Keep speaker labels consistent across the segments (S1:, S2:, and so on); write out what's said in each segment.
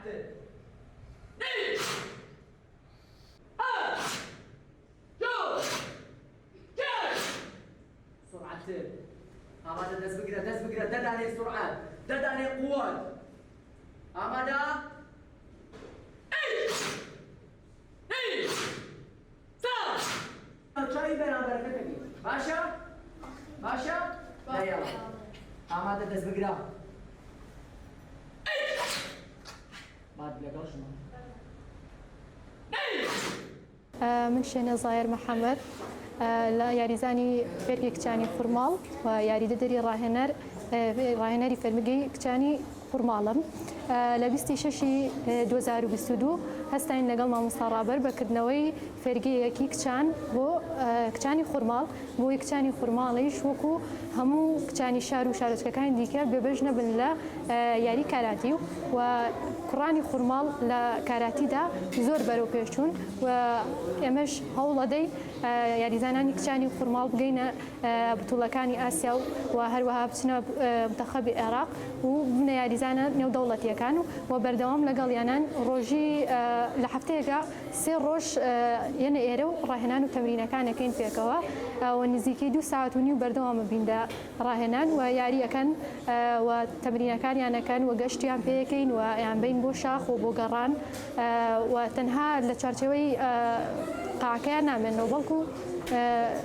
S1: سرعتر ني ها جو كاش سرعتر آماده دست بگیره ددانه سرعت ددانه قوت آماده ای چایی برابر کنی باشه یلا آماده دست بگیره بعد لگل شما
S2: من شێنە زایر محەممەد لە یاریزانی فێرگی کچانی خورماڵ و یاریدەدەری ڕاهێنەری فەرمگەی کچانی خورماڵم لە 26 2022 هەستاین لەگەڵ مامۆستا ڕابەر بەکردنەوەی فێرگەیەکی کچان بۆ کچانی خورماڵ بۆی کچانی خورماڵیش وەکو هەموو کچانی شار و شارۆچکەکانی دیکە بێبەش نەبن لە یاری کاراتی و کوڕانی خورماڵ لە کاراتیدا زۆر بەرەو پێشچوون و ئێمەش هەوڵەدەی یاریزانانی کچانی خورماڵ بگەینە بتوڵەکانی ئاسیا و هەروەها بچنە منتەخەبی عێراق و بنە یاریزانە نێودەوڵەتیەکان و بەردەوام لەگەڵیانان ڕۆژی لە هەفتەیەکە 3 ڕۆژ یەنە ئێرە و ڕاهێنان و تەمرینەکانەکەین پێکەوە و نزیکەی 2 ساعت و نیو بەردەوامە بیندا ڕاهێنان و یاریەکەن و تەمرینەکانیانەکەن و گەشتیان پێەکەین و یان بین بۆ شاخ و بۆ گەڕان و تەنها لە چارچەوەی قاعەکەیان نامێنەوە بەڵکو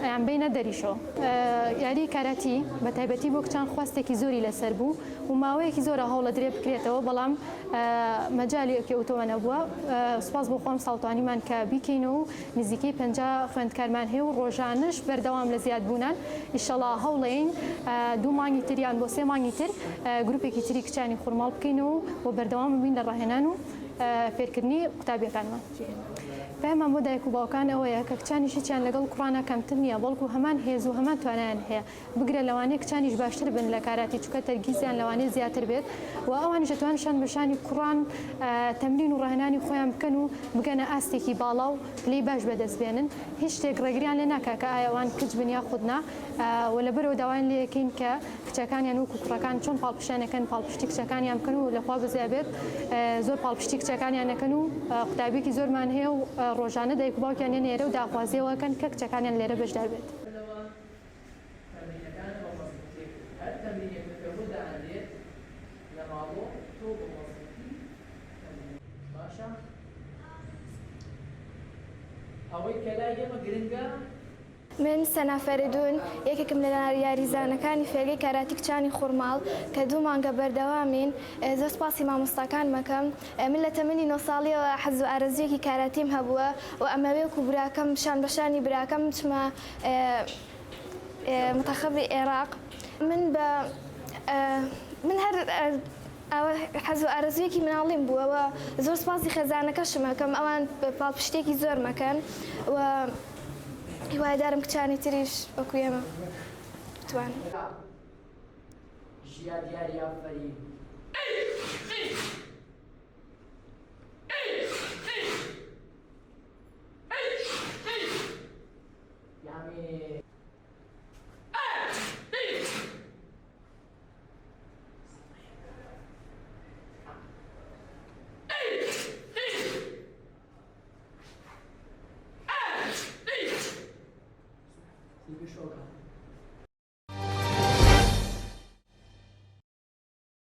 S2: ئەیان بینە دەریشەوە یاری کاراتی بە تایبەتی بۆ کچان خواستێکی زۆری لەسەر بوو و ماوەیەکی زۆرە هەوڵە درێ بکرێتەوە بەڵام مەجاالێکی ئەوتۆوە نەبووە سوپاس بۆ خۆم ساڵتوانیمان کە بیکەینەوە و نزیکەی 50 خوێندکارمان هەیە و ڕۆژانش بەردەوام لە زیادبوونان ئیشەڵا هەوڵەین 2 مانگی تریان بۆ 3 مانگی تر گروپێکی تری کچانی خورماڵ بکەینەوە و بەردەوام ببین لە ڕاهێنان و فێرکردنی قوتابیەکانمان پێمان بۆ دایک و باوکان ئەوەیە کە کچانیشیان لەگەڵ کوڕانە کەمتر نییە بەڵکو هەمان هێز و هەمان توانیان هەیە بگرە لەوانەیە کچانیش باشتر بن لە کاراتی چکە تەرگیزیان لەوانەیە زیاتر بێت و ئەوانیش دەتوانشان بەشانی کوڕان تەمرین و ڕاهێنانی خۆیان بکەن و بگەنە ئاستێکی باڵا و پلەی باش بەدەستبێنن هیچ شتێک ڕێگریان لێ ناکا کە ئایا ئەوان کچ بن یا خودنا و لەبەرەوە داوایان لێ یەکەین کە کچەکانیان وەکو کوڕەکان چۆن پاڵپشتیانەکەن پاڵپشتی کچەکانیان بکەن و لەخوا بزیاد بێت زۆر پاڵپشتی کچەکانیان نەکەن و قوتابیەکی زۆرمان هەیە و ڕۆژانە دایک و باوکیان هێن ئێرە و داخوازیەوەکەن کە کچەکانیان لێرە بەشدار بێت
S1: ئەوەی کەلای ئێمە گرنگە
S3: من سەنا فەریدون یەکێکم لە یاریزانەکانی فێرگەی کاراتی کچانی خورماڵ کە 2 مانگە بەردەوامین زۆر سپاسی مامۆستاکان مەکەم من لە تەمەنی 9 ساڵیەوە حەز و ئارەزوویەکی کاراتیم هەبووە و ئەمەوێ و براکەم شان بەشانی براکەم چمە منتەخەبی عێراق من هەر حەز و ئارەزوویەکی مناڵیم بووەوە زۆر سپاسی خێزانەکەشم مەکەم ئەوان پاڵپشتێکی زۆر مەکەن و هیوادارم کچانی تریش وەکو ئێمە بتوانن
S1: ژیا دیاری ئافەرین